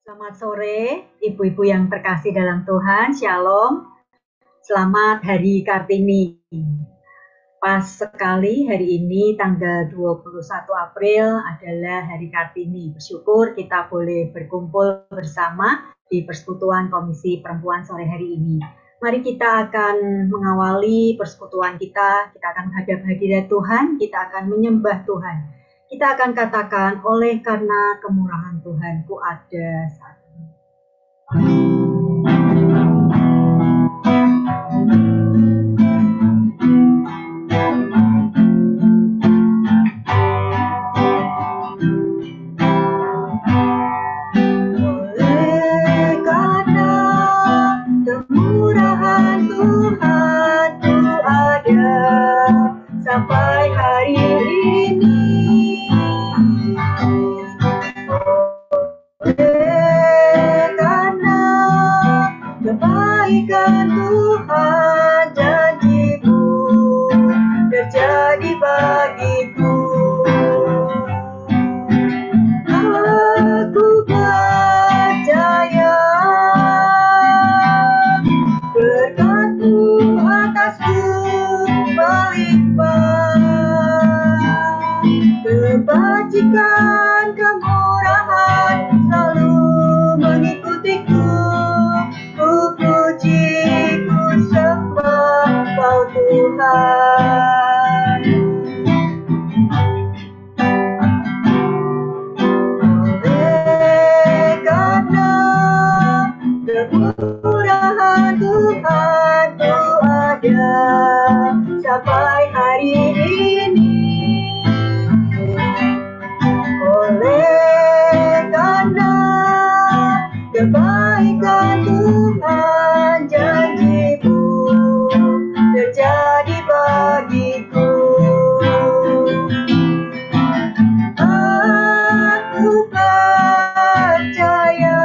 Selamat sore, ibu-ibu yang terkasih dalam Tuhan, Shalom. Selamat Hari Kartini. Pas sekali hari ini tanggal 21 April adalah Hari Kartini. Bersyukur kita boleh berkumpul bersama di Persekutuan Komisi Perempuan sore hari ini. Mari kita akan mengawali persekutuan kita akan menghadap hadirat Tuhan, kita akan menyembah Tuhan. Kita akan katakan, oleh karena kemurahan Tuhan ku ada saat ini. Sampai hari ini, karena kebaikan Tuhan, janji-Mu terjadi bagiku. Aku percaya berkat-Mu atasku kebajikan, kemurahan selalu mengikutiku. Ku puji, ku sembah Kau Tuhan. Oleh karena kemurahan Tuhan ku ada sampai hari ini. Oleh karena kebaikan Tuhan, janji-Mu terjadi bagiku. Aku percaya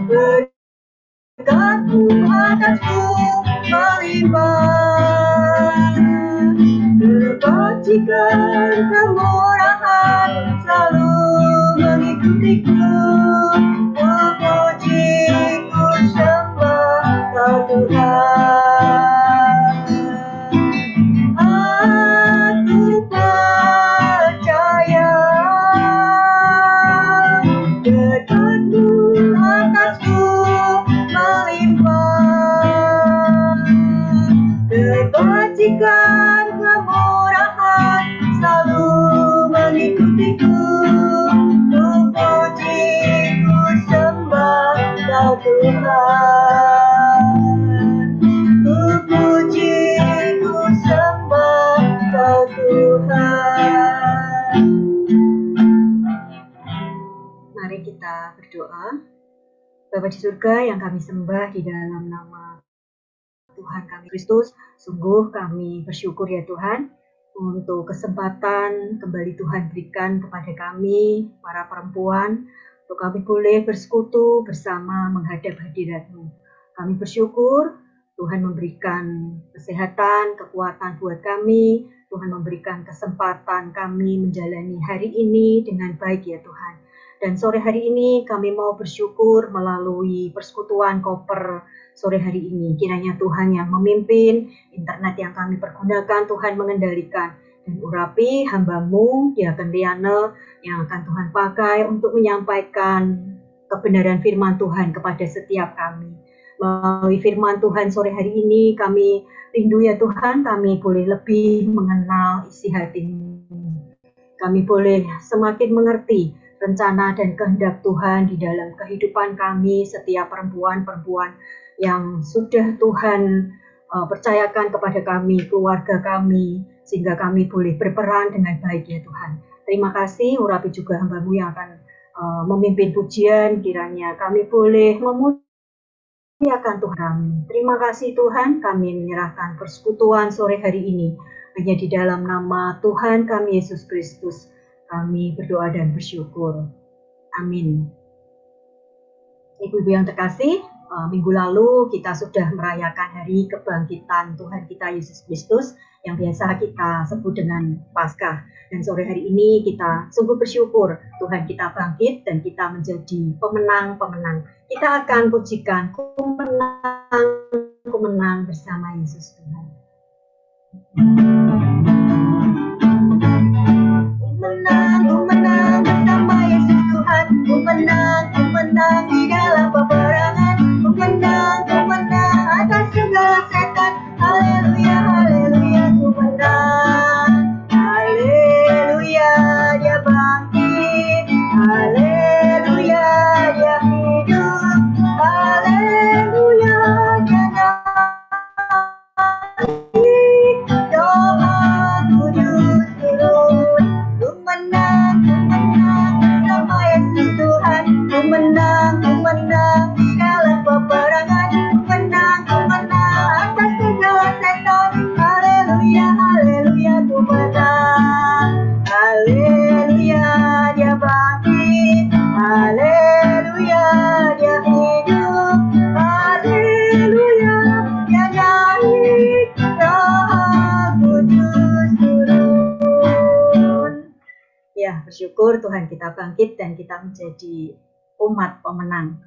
berkat-Mu atasku melimpah, kebajikan, kemurahan selalu mengikutiku. Ku puji, ku sembah Kau Tuhan. Aku percaya berkat-Mu atasku melimpah, kebajikan, kemurahan selalu mengikutiku. Ku puji, ku sembah Kau Tuhan. Ku puji, ku sembah Kau Tuhan. Mari kita berdoa. Bapa di surga yang kami sembah di dalam nama Tuhan kami Kristus, sungguh kami bersyukur ya Tuhan untuk kesempatan kembali Tuhan berikan kepada kami para perempuan untuk kami boleh bersekutu bersama menghadap hadirat-Mu. Kami bersyukur Tuhan memberikan kesehatan, kekuatan buat kami. Tuhan memberikan kesempatan kami menjalani hari ini dengan baik ya Tuhan. Dan sore hari ini kami mau bersyukur melalui persekutuan koper sore hari ini. Kiranya Tuhan yang memimpin, internet yang kami pergunakan Tuhan mengendalikan. Dan urapi hamba-Mu, Diaken Liane, yang akan Tuhan pakai untuk menyampaikan kebenaran firman Tuhan kepada setiap kami. Melalui firman Tuhan sore hari ini kami rindu ya Tuhan, kami boleh lebih mengenal isi hati-Mu. Kami boleh semakin mengerti rencana dan kehendak Tuhan di dalam kehidupan kami, setiap perempuan-perempuan yang sudah Tuhan percayakan kepada kami, keluarga kami, sehingga kami boleh berperan dengan baik ya Tuhan. Terima kasih, urapi juga hamba-Mu yang akan memimpin pujian, kiranya kami boleh memuliakan Tuhan kami. Terima kasih Tuhan, kami menyerahkan persekutuan sore hari ini hanya di dalam nama Tuhan kami Yesus Kristus. Kami berdoa dan bersyukur. Amin. Ibu-ibu yang terkasih, Minggu lalu kita sudah merayakan hari kebangkitan Tuhan kita Yesus Kristus yang biasa kita sebut dengan Paskah. Dan sore hari ini kita sungguh bersyukur Tuhan kita bangkit dan kita menjadi pemenang-pemenang. Kita akan pujikan Kumenang bersama Yesus Tuhan. Kumenang bersama Yesus Tuhan. Kumenang di dalam peperangan. Kumenang atas segala setan. Haleluya, haleluya, kumenang. Haleluya, dia bangkit. Haleluya, dia hidup. Haleluya, dia naik. Doa kudus turun. Kumenang bersama Yesus Tuhan. Kumenang di dalam peperangan. Kumenang atas segala setan. Haleluya, haleluya, kumenang. Haleluya, dia bangkit. Haleluya, dia hidup. Haleluya, dia naik. Roh Kudus turun. Ya, bersyukur Tuhan kita bangkit dan kita menjadi umat pemenang.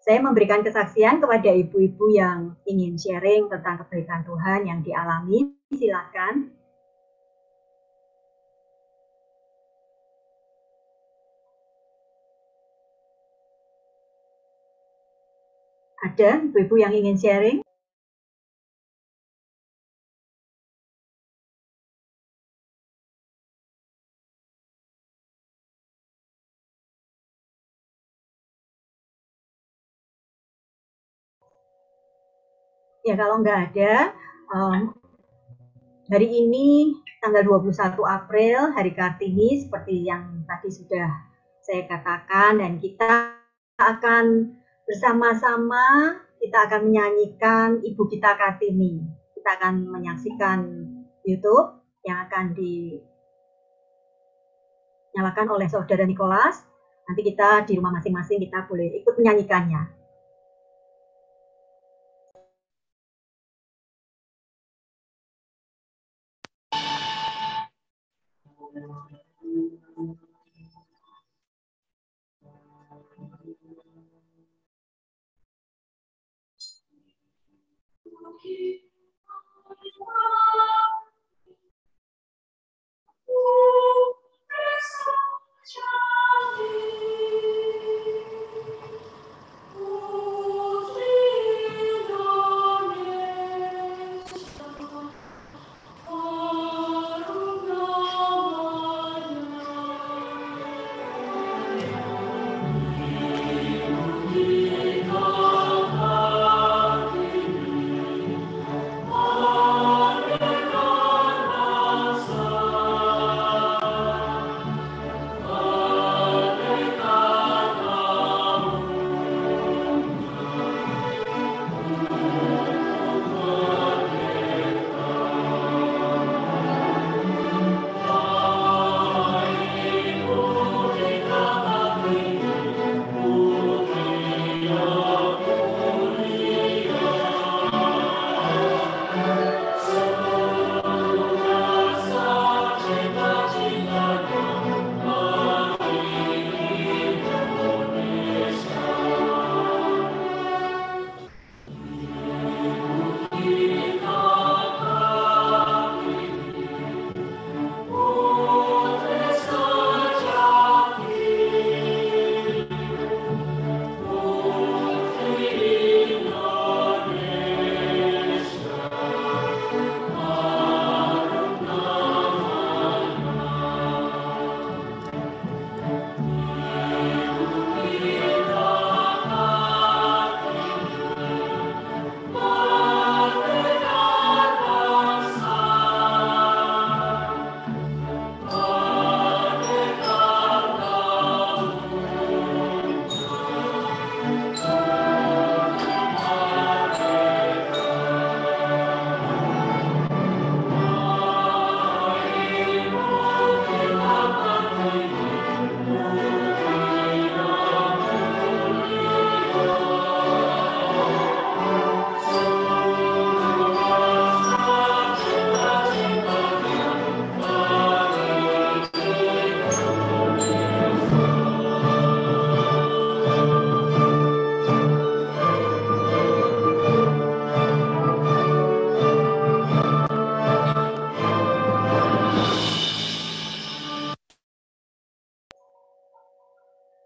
Saya memberikan kesaksian kepada ibu-ibu yang ingin sharing tentang kebaikan Tuhan yang dialami. Silakan. Ada ibu-ibu yang ingin sharing? Ya, kalau nggak ada, hari ini tanggal 21 April, Hari Kartini, seperti yang tadi sudah saya katakan, dan kita akan bersama-sama, kita akan menyanyikan Ibu Kita Kartini. Kita akan menyaksikan YouTube yang akan dinyalakan oleh Saudara Nicholas. Nanti kita di rumah masing-masing kita boleh ikut menyanyikannya.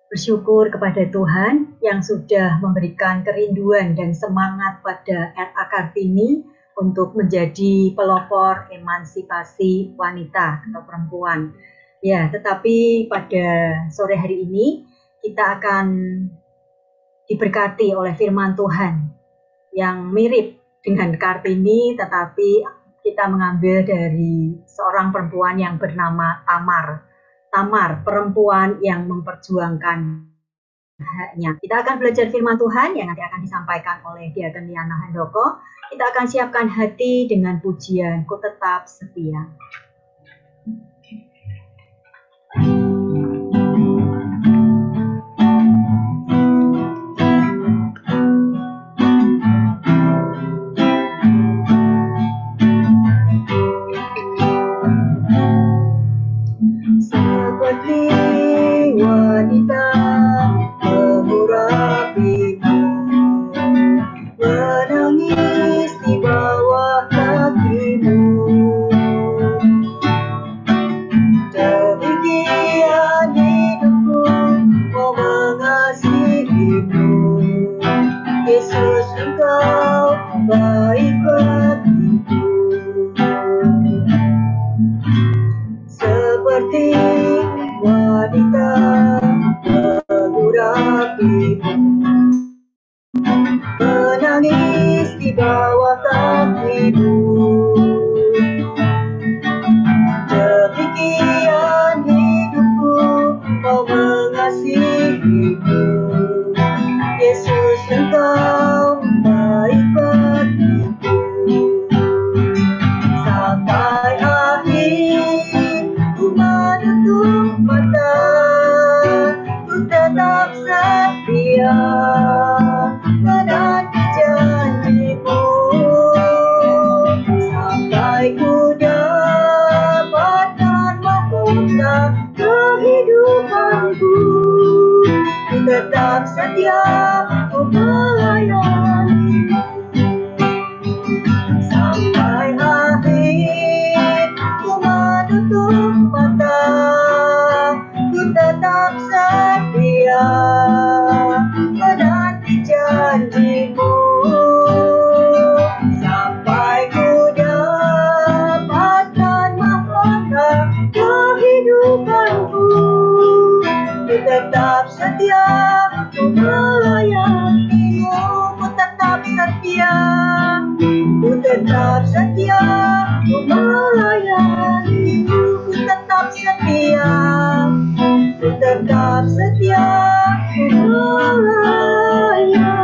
bersyukur kepada Tuhan yang sudah memberikan kerinduan dan semangat pada R.A. Kartini untuk menjadi pelopor emansipasi wanita atau perempuan. Ya, tetapi pada sore hari ini kita akan diberkati oleh firman Tuhan yang mirip dengan Kartini, tetapi kita mengambil dari seorang perempuan yang bernama Tamar. Tamar, perempuan yang memperjuangkan haknya. Kita akan belajar firman Tuhan yang nanti akan disampaikan oleh Diaken Liana Handoko. Kita akan siapkan hati dengan pujian, Ku Tetap Setia. Menangis di bawah kakimu, demikian hidupku, Kau mengasihiku. Yesus, Engkau baik bagiku. Sampai akhir ku menutup mata, ku tetap setia menanti janji-Mu, sampai ku dapatkan mahkota kehidupanku. Ku tetap setia, ku melayani-Mu. Sampai akhir ku menutup mata, ku tetap setia menanti janji-Mu, sampai ku dapatkan mahkota kehidupanku. Ku tetap setia, ku melayani-Mu. Ku tetap setia, ku tetap setia, ku melayani-Mu. Ku tetap setia, ku tetap setia, ku melayani-Mu.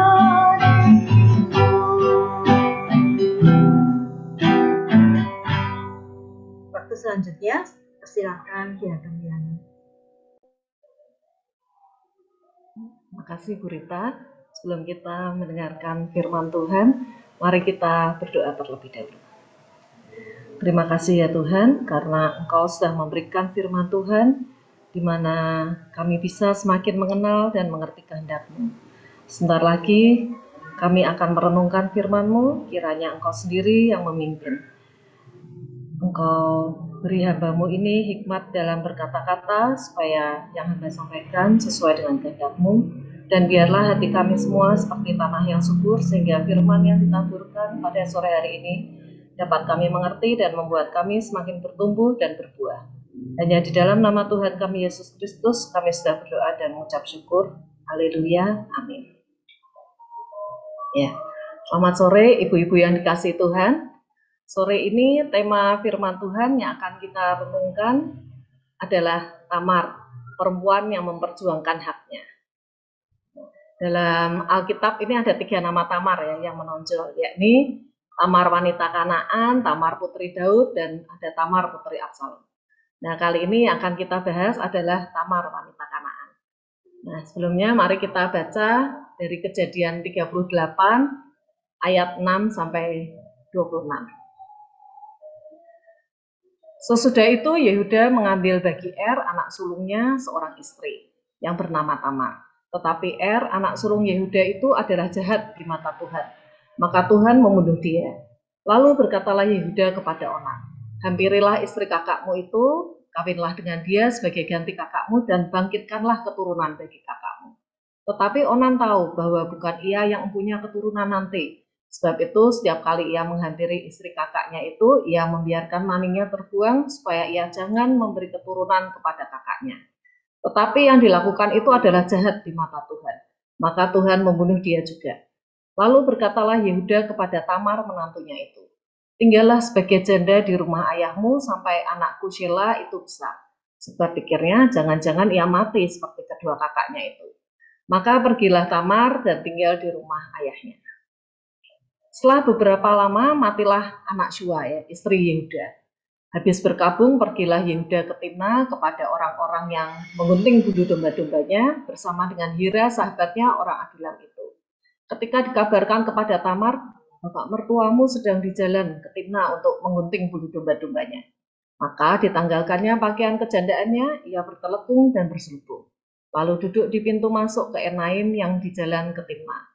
Waktu selanjutnya, persilakan Diaken Liana. Terima kasih Bu Rita. Sebelum kita mendengarkan firman Tuhan, mari kita berdoa terlebih dahulu. Terima kasih ya Tuhan, karena Engkau sudah memberikan firman Tuhan, di mana kami bisa semakin mengenal dan mengerti kehendak-Mu. Sebentar lagi kami akan merenungkan firman-Mu, kiranya Engkau sendiri yang memimpin. Engkau beri hamba-Mu ini hikmat dalam berkata-kata, supaya yang hamba sampaikan sesuai dengan kehendak-Mu. Dan biarlah hati kami semua seperti tanah yang subur, sehingga firman yang ditaburkan pada sore hari ini dapat kami mengerti dan membuat kami semakin bertumbuh dan berbuah. Hanya di dalam nama Tuhan kami Yesus Kristus kami sudah berdoa dan mengucap syukur. Haleluya, amin. Ya, selamat sore ibu-ibu yang dikasihi Tuhan. Sore ini tema firman Tuhan yang akan kita renungkan adalah Tamar, perempuan yang memperjuangkan haknya. Dalam Alkitab ini ada 3 nama Tamar ya yang menonjol, yakni Tamar wanita Kanaan, Tamar putri Daud, dan ada Tamar putri Absalom. Nah, kali ini yang akan kita bahas adalah Tamar wanita Kanaan. Nah, sebelumnya mari kita baca dari Kejadian 38 ayat 6 sampai 26. Sesudah itu Yehuda mengambil bagi anak sulungnya seorang istri yang bernama Tamar. Tetapi anak sulung Yehuda itu adalah jahat di mata Tuhan. Maka Tuhan membunuh dia. Lalu berkatalah Yehuda kepada Onam, hampirilah istri kakakmu itu, kawinlah dengan dia sebagai ganti kakakmu dan bangkitkanlah keturunan bagi kakakmu. Tetapi Onan tahu bahwa bukan ia yang mempunyai keturunan nanti. Sebab itu setiap kali ia menghampiri istri kakaknya itu, ia membiarkan maninya terbuang supaya ia jangan memberi keturunan kepada kakaknya. Tetapi yang dilakukan itu adalah jahat di mata Tuhan. Maka Tuhan membunuh dia juga. Lalu berkatalah Yehuda kepada Tamar menantunya itu, tinggallah sebagai janda di rumah ayahmu sampai anakku Shelah itu besar. Sebab pikirnya jangan-jangan ia mati seperti kedua kakaknya itu. Maka pergilah Tamar dan tinggal di rumah ayahnya. Setelah beberapa lama matilah anak Shua, istri Yehuda. Habis berkabung pergilah Yehuda ke Timna kepada orang-orang yang menggunting bulu domba-dombanya bersama dengan Hira sahabatnya orang Adulam itu. Ketika dikabarkan kepada Tamar, bapak mertuamu sedang di jalan ke Timna untuk menggunting bulu domba-dombanya. Maka ditanggalkannya pakaian kejandaannya, ia bertelekung dan berselubung. Lalu duduk di pintu masuk ke Enaim yang di jalan ke Timna.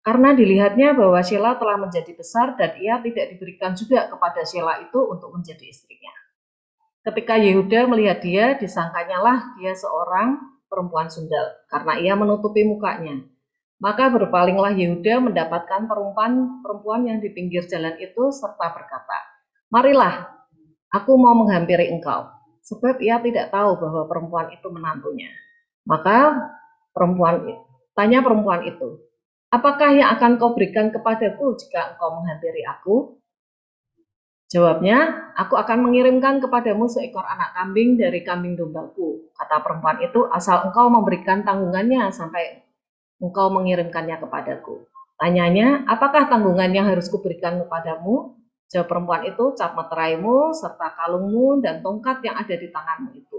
Karena dilihatnya bahwa Shelah telah menjadi besar dan ia tidak diberikan juga kepada Shelah itu untuk menjadi istrinya. Ketika Yehuda melihat dia, disangkanyalah dia seorang perempuan sundal, karena ia menutupi mukanya. Maka berpalinglah Yehuda mendapatkan perempuan yang di pinggir jalan itu serta berkata, marilah, aku mau menghampiri engkau, sebab ia tidak tahu bahwa perempuan itu menantunya. Maka tanya perempuan itu, apakah yang akan kau berikan kepadaku jika engkau menghampiri aku? Jawabnya, aku akan mengirimkan kepadamu seekor anak kambing dari kambing dombaku. Kata perempuan itu, asal engkau memberikan tanggungannya sampai engkau mengirimkannya kepadaku. Tanyanya, apakah tanggungan yang harus kuberikan kepadamu? Jawab perempuan itu, cap meteraimu, serta kalungmu, dan tongkat yang ada di tanganmu itu.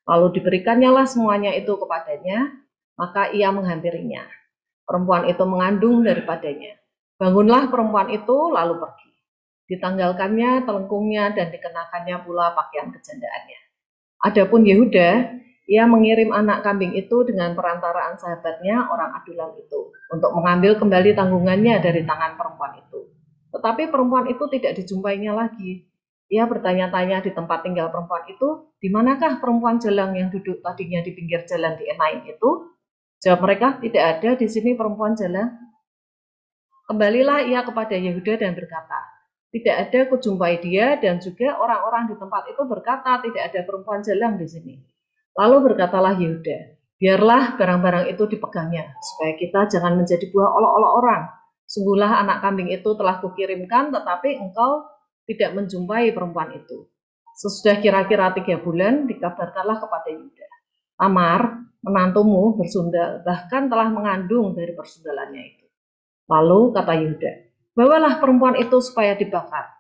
Lalu diberikannya lah semuanya itu kepadanya, maka ia menghampirinya. Perempuan itu mengandung daripadanya. Bangunlah perempuan itu, lalu pergi. Ditanggalkannya telengkungnya dan dikenakannya pula pakaian kejandaannya. Adapun Yehuda, ia mengirim anak kambing itu dengan perantaraan sahabatnya orang Adulam itu untuk mengambil kembali tanggungannya dari tangan perempuan itu. Tetapi perempuan itu tidak dijumpainya lagi. Ia bertanya-tanya di tempat tinggal perempuan itu, di manakah perempuan jalang yang duduk tadinya di pinggir jalan di Enaim itu? Jawab mereka, tidak ada di sini perempuan jalang. Kembalilah ia kepada Yehuda dan berkata, tidak ada kujumpai dia, dan juga orang-orang di tempat itu berkata, tidak ada perempuan jalang di sini. Lalu berkatalah Yehuda, biarlah barang-barang itu dipegangnya, supaya kita jangan menjadi buah olok-olok orang. Sungguhlah anak kambing itu telah kukirimkan, tetapi engkau tidak menjumpai perempuan itu. Sesudah kira-kira 3 bulan, dikabarkanlah kepada Yehuda, Tamar, menantumu bersundal, bahkan telah mengandung dari persundalannya itu. Lalu kata Yehuda, bawalah perempuan itu supaya dibakar.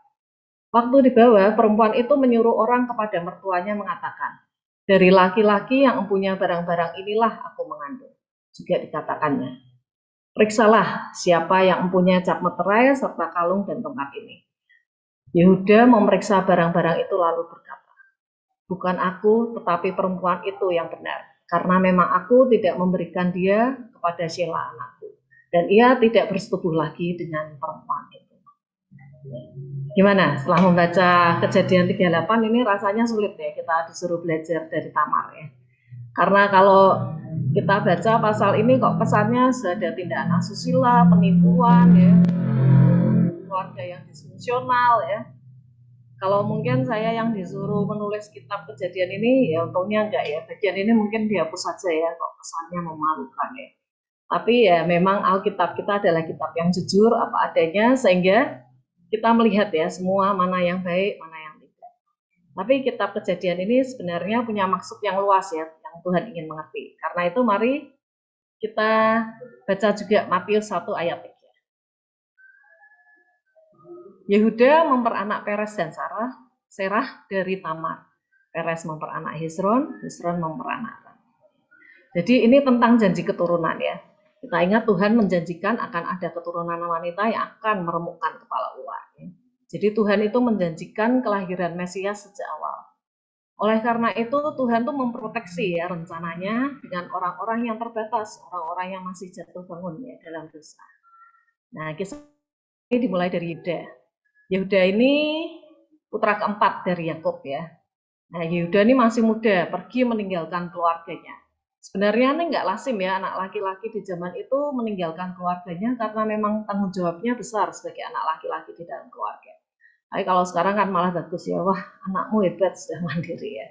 Waktu dibawa, perempuan itu menyuruh orang kepada mertuanya mengatakan, dari laki-laki yang mempunyai barang-barang inilah aku mengandung. Juga dikatakannya, periksalah siapa yang mempunyai cap meterai serta kalung dan tongkat ini. Yehuda memeriksa barang-barang itu lalu berkata, bukan aku tetapi perempuan itu yang benar, karena memang aku tidak memberikan dia kepada Shelah anakku, dan ia tidak bersetubuh lagi dengan perempuan itu. Gimana setelah membaca Kejadian 38 ini rasanya sulit ya, kita disuruh belajar dari Tamar ya. Karena kalau kita baca pasal ini kok pesannya sudah ada tindakan asusila, penipuan ya, keluarga yang disfungsional ya. Kalau mungkin saya yang disuruh menulis kitab Kejadian ini ya untungnya enggak ya, bagian ini mungkin dihapus saja ya, kok pesannya memalukan ya. Tapi ya memang Alkitab kita adalah kitab yang jujur apa adanya, sehingga kita melihat ya semua mana yang baik, mana yang tidak. Tapi kitab Kejadian ini sebenarnya punya maksud yang luas ya, yang Tuhan ingin mengerti. Karena itu mari kita baca juga Matius 1 ayat 3. Yehuda memperanak Peres dan Serah dari Tamar. Peres memperanak Hezron, Hezron memperanak Ram. Jadi ini tentang janji keturunan ya. Kita ingat Tuhan menjanjikan akan ada keturunan wanita yang akan meremukkan kepala ular. Jadi Tuhan itu menjanjikan kelahiran Mesias sejak awal. Oleh karena itu Tuhan tuh memproteksi ya rencananya dengan orang-orang yang terbatas, orang-orang yang masih jatuh bangun ya dalam dosa. Nah, kisah ini dimulai dari Yehuda. Yehuda ini putra keempat dari Yakub ya. Nah, Yehuda ini masih muda, pergi meninggalkan keluarganya. Sebenarnya ini nggak lazim ya anak laki-laki di zaman itu meninggalkan keluarganya karena memang tanggung jawabnya besar sebagai anak laki-laki di dalam keluarga. Tapi kalau sekarang kan malah bagus ya, wah anakmu hebat sudah mandiri ya.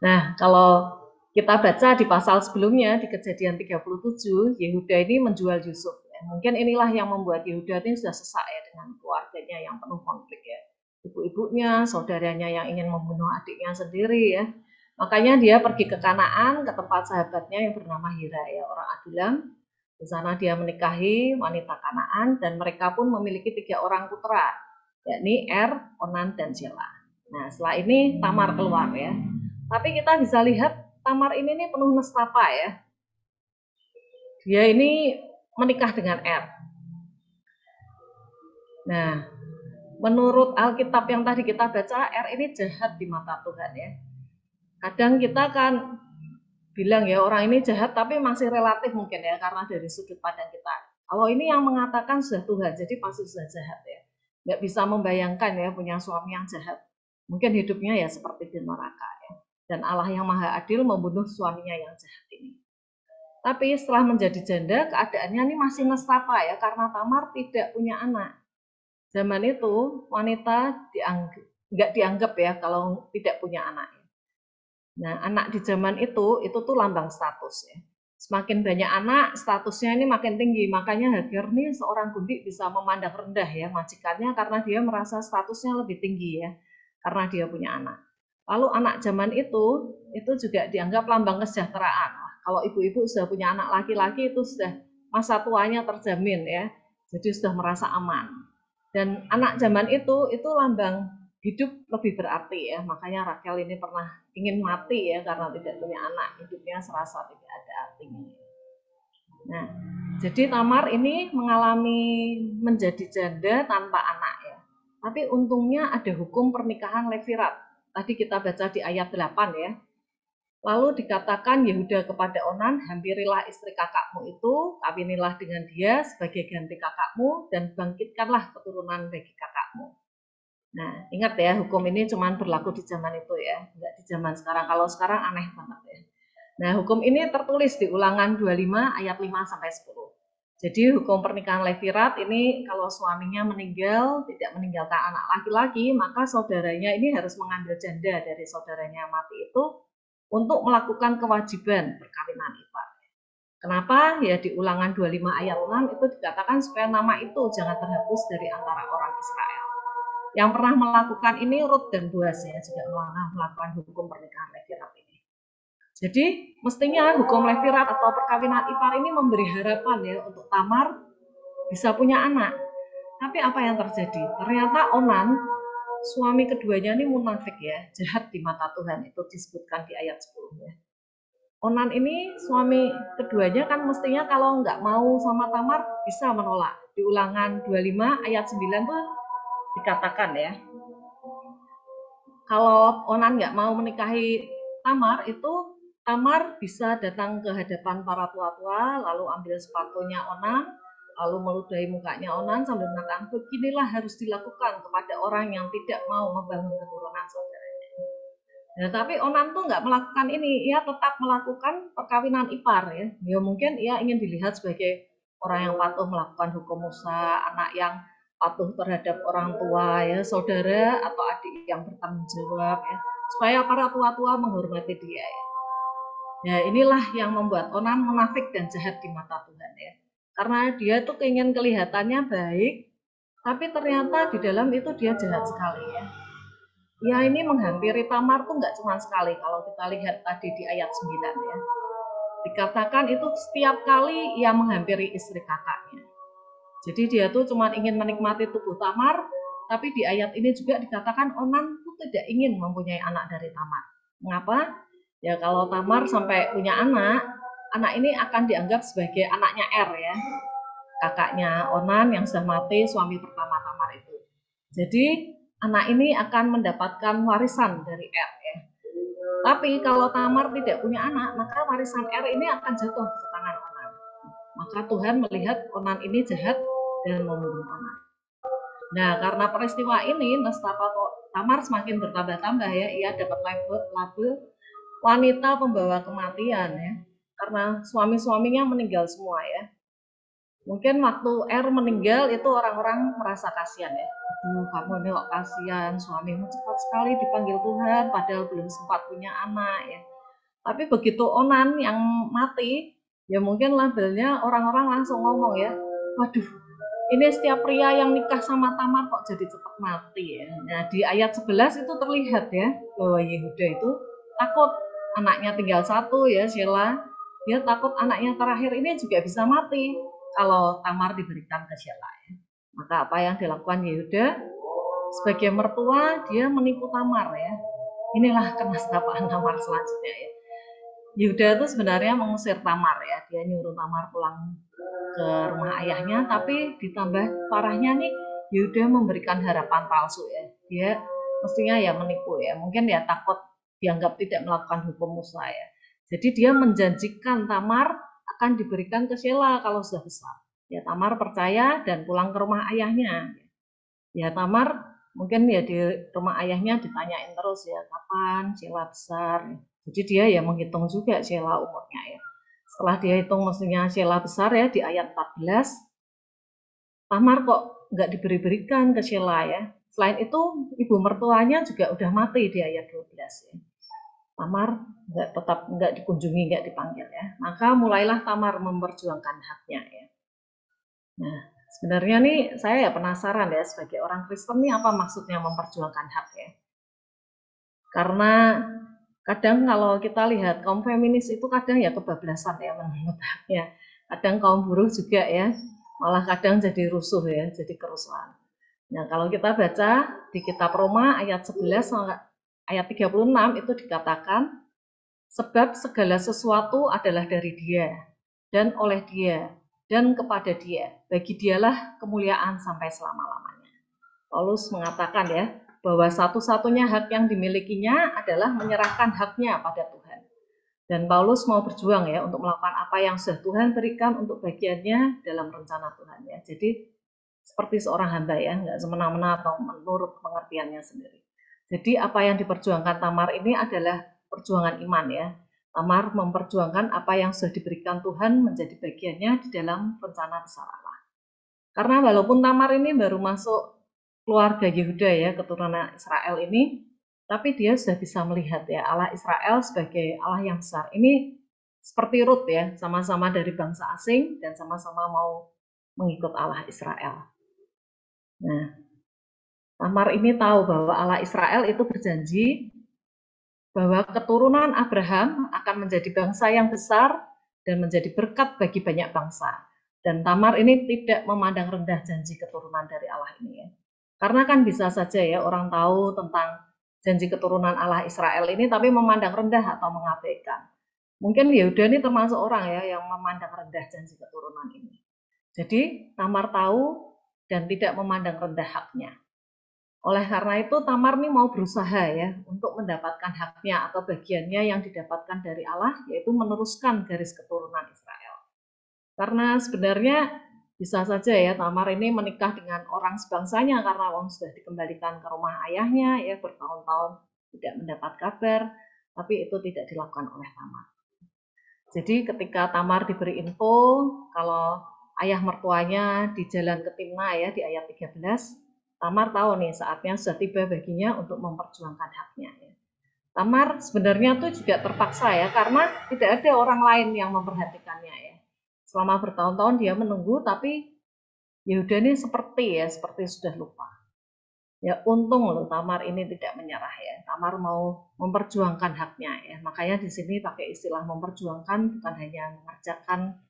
Nah, kalau kita baca di pasal sebelumnya di Kejadian 37, Yehuda ini menjual Yusuf. Ya, mungkin inilah yang membuat Yehuda ini sudah sesak ya dengan keluarganya yang penuh konflik ya. Ibu-ibunya, saudaranya yang ingin membunuh adiknya sendiri ya. Makanya dia pergi ke Kanaan, ke tempat sahabatnya yang bernama Hira ya, orang Adulam. Di sana dia menikahi wanita Kanaan dan mereka pun memiliki 3 orang putra, yakni Onan, dan Shelah. Nah, setelah ini Tamar keluar ya. Tapi kita bisa lihat Tamar ini nih penuh nestapa ya. Dia ini menikah dengan Nah, menurut Alkitab yang tadi kita baca, ini jahat di mata Tuhan ya. Kadang kita kan bilang ya orang ini jahat tapi masih relatif mungkin ya karena dari sudut pandang kita. Kalau ini yang mengatakan sudah Tuhan, jadi pasti sudah jahat ya. Nggak bisa membayangkan ya punya suami yang jahat. Mungkin hidupnya ya seperti di neraka ya. Dan Allah yang Maha Adil membunuh suaminya yang jahat ini. Tapi setelah menjadi janda, keadaannya ini masih nestapa ya karena Tamar tidak punya anak. Zaman itu wanita nggak dianggap ya kalau tidak punya anak. Nah, anak di zaman itu tuh lambang status ya. Semakin banyak anak, statusnya ini makin tinggi. Makanya Hagar nih seorang gundik bisa memandang rendah ya majikannya karena dia merasa statusnya lebih tinggi ya. Karena dia punya anak. Lalu anak zaman itu juga dianggap lambang kesejahteraan. Kalau ibu-ibu sudah punya anak laki-laki itu sudah masa tuanya terjamin ya. Jadi sudah merasa aman. Dan anak zaman itu lambang hidup lebih berarti ya. Makanya Rakel ini pernah ingin mati ya karena tidak punya anak. Hidupnya serasa tidak ada artinya. Nah, jadi Tamar ini mengalami menjadi janda tanpa anak ya. Tapi untungnya ada hukum pernikahan Levirat. Tadi kita baca di ayat 8 ya. Lalu dikatakan Yehuda kepada Onan, hampirilah istri kakakmu itu, kawinilah dengan dia sebagai ganti kakakmu, dan bangkitkanlah keturunan bagi kakakmu. Nah, ingat ya, hukum ini cuma berlaku di zaman itu ya, enggak di zaman sekarang. Kalau sekarang aneh banget ya. Nah, hukum ini tertulis di Ulangan 25 ayat 5-10. Jadi hukum pernikahan Levirat ini kalau suaminya meninggal, tidak meninggalkan anak laki-laki, maka saudaranya ini harus mengambil janda dari saudaranya mati itu untuk melakukan kewajiban perkawinan ipar. Kenapa? Ya di Ulangan 25 ayat 6 itu dikatakan supaya nama itu jangan terhapus dari antara orang Israel. Yang pernah melakukan ini Rut dan Boaz ya, juga melakukan hukum pernikahan Levirat ini. Jadi mestinya hukum Levirat atau perkawinan ipar ini memberi harapan ya untuk Tamar bisa punya anak. Tapi apa yang terjadi? Ternyata Onan, suami keduanya ini munafik ya, jahat di mata Tuhan, itu disebutkan di ayat 10 ya. Onan ini suami keduanya kan mestinya kalau nggak mau sama Tamar bisa menolak. Di Ulangan 25 ayat 9 tuh dikatakan ya, kalau Onan nggak mau menikahi Tamar itu Tamar bisa datang ke hadapan para tua-tua, lalu ambil sepatunya Onan, lalu meludahi mukanya Onan sambil mengatakan, beginilah harus dilakukan kepada orang yang tidak mau membangun keturunan saudaranya. Nah, tapi Onan tuh nggak melakukan ini, ia tetap melakukan perkawinan ipar ya. Ya mungkin ia ingin dilihat sebagai orang yang patuh melakukan hukum Musa, anak yang patuh terhadap orang tua ya, saudara atau adik yang bertanggung jawab ya, supaya para tua-tua menghormati dia ya. Nah, inilah yang membuat Onan munafik dan jahat di mata Tuhan ya. Karena dia tuh ingin kelihatannya baik, tapi ternyata di dalam itu dia jahat sekali ya. Ya ini menghampiri Tamar tuh nggak cuma sekali, kalau kita lihat tadi di ayat 9 ya. Dikatakan itu setiap kali ia menghampiri istri kakaknya. Jadi dia tuh cuma ingin menikmati tubuh Tamar, tapi di ayat ini juga dikatakan Onan tuh tidak ingin mempunyai anak dari Tamar. Mengapa? Ya kalau Tamar sampai punya anak ini akan dianggap sebagai anaknya ya, kakaknya Onan yang sudah mati, suami pertama Tamar itu. Jadi anak ini akan mendapatkan warisan dari ya. Tapi kalau Tamar tidak punya anak, maka warisan ini akan jatuh ke tangan Onan. Maka Tuhan melihat Onan ini jahat dan membunuh Onan. Nah, karena peristiwa ini nestapa Tamar semakin bertambah-tambah ya, ia dapat label wanita pembawa kematian ya, karena suami-suaminya meninggal semua ya. Mungkin waktu meninggal itu orang-orang merasa kasihan ya. Aduh, kamu ini kok kasihan, suamimu cepat sekali dipanggil Tuhan, padahal belum sempat punya anak ya. Tapi begitu Onan yang mati, ya mungkin labelnya orang-orang langsung ngomong ya, waduh, ini setiap pria yang nikah sama Tamar kok jadi cepat mati ya. Nah di ayat 11 itu terlihat ya, bahwa Yehuda itu takut anaknya tinggal satu ya, Sheila. Dia takut anaknya terakhir ini juga bisa mati kalau Tamar diberikan ke Sheila ya. Maka apa yang dilakukan Yehuda? Sebagai mertua dia menipu Tamar ya. Inilah kenastapaan Tamar selanjutnya ya. Yehuda itu sebenarnya mengusir Tamar ya, dia nyuruh Tamar pulang ke rumah ayahnya, tapi ditambah parahnya nih Yehuda memberikan harapan palsu ya. Dia mestinya ya menipu ya, mungkin ya takut dianggap tidak melakukan hukum Musa ya. Jadi dia menjanjikan Tamar akan diberikan ke Sheila kalau sudah besar. Ya Tamar percaya dan pulang ke rumah ayahnya. Ya Tamar mungkin ya di rumah ayahnya ditanyain terus ya, kapan Sheila besar. Jadi dia ya menghitung juga Sheila umurnya ya. Setelah dia hitung mestinya Sheila besar ya di ayat 14, Tamar kok nggak diberi-berikan ke Sheila ya. Selain itu ibu mertuanya juga udah mati di ayat 12 ya. Tamar tetap nggak dikunjungi, nggak dipanggil ya. Maka mulailah Tamar memperjuangkan haknya ya. Nah, sebenarnya nih saya ya penasaran ya sebagai orang Kristen nih apa maksudnya memperjuangkan hak ya. Karena kadang kalau kita lihat kaum feminis itu kadang ya kebablasan ya menurut haknya. Kadang kaum buruh juga ya, malah kadang jadi rusuh ya, jadi kerusuhan. Nah, kalau kita baca di kitab Roma ayat 11 ayat 36 itu dikatakan, sebab segala sesuatu adalah dari Dia dan oleh Dia dan kepada Dia. Bagi Dialah kemuliaan sampai selama-lamanya. Paulus mengatakan ya, bahwa satu-satunya hak yang dimilikinya adalah menyerahkan haknya pada Tuhan. Dan Paulus mau berjuang ya untuk melakukan apa yang sudah Tuhan berikan untuk bagiannya dalam rencana Tuhan ya. Jadi seperti seorang hamba ya, nggak semena-mena atau menurut pengertiannya sendiri. Jadi apa yang diperjuangkan Tamar ini adalah perjuangan iman ya. Tamar memperjuangkan apa yang sudah diberikan Tuhan menjadi bagiannya di dalam rencana besar Allah. Karena walaupun Tamar ini baru masuk keluarga Yehuda ya, keturunan Israel ini, tapi dia sudah bisa melihat ya Allah Israel sebagai Allah yang besar. Ini seperti Rut ya, sama-sama dari bangsa asing dan sama-sama mau mengikut Allah Israel. Nah, Tamar ini tahu bahwa Allah Israel itu berjanji bahwa keturunan Abraham akan menjadi bangsa yang besar dan menjadi berkat bagi banyak bangsa. Dan Tamar ini tidak memandang rendah janji keturunan dari Allah ini ya. Karena kan bisa saja ya orang tahu tentang janji keturunan Allah Israel ini tapi memandang rendah atau mengabaikan. Mungkin Yehuda ini termasuk orang ya yang memandang rendah janji keturunan ini. Jadi Tamar tahu dan tidak memandang rendah haknya. Oleh karena itu Tamar nih mau berusaha ya untuk mendapatkan haknya atau bagiannya yang didapatkan dari Allah, yaitu meneruskan garis keturunan Israel. Karena sebenarnya bisa saja ya Tamar ini menikah dengan orang sebangsanya karena sudah dikembalikan ke rumah ayahnya ya bertahun-tahun tidak mendapat kabar, tapi itu tidak dilakukan oleh Tamar. Jadi ketika Tamar diberi info kalau ayah mertuanya di jalan ke Timna ya di ayat 13, Tamar tahu nih saatnya sudah tiba baginya untuk memperjuangkan haknya. Tamar sebenarnya tuh juga terpaksa ya karena tidak ada orang lain yang memperhatikannya ya. Selama bertahun-tahun dia menunggu tapi Yehuda ini seperti sudah lupa. Ya untung loh Tamar ini tidak menyerah ya. Tamar mau memperjuangkan haknya ya. Makanya di sini pakai istilah memperjuangkan bukan hanya mengerjakan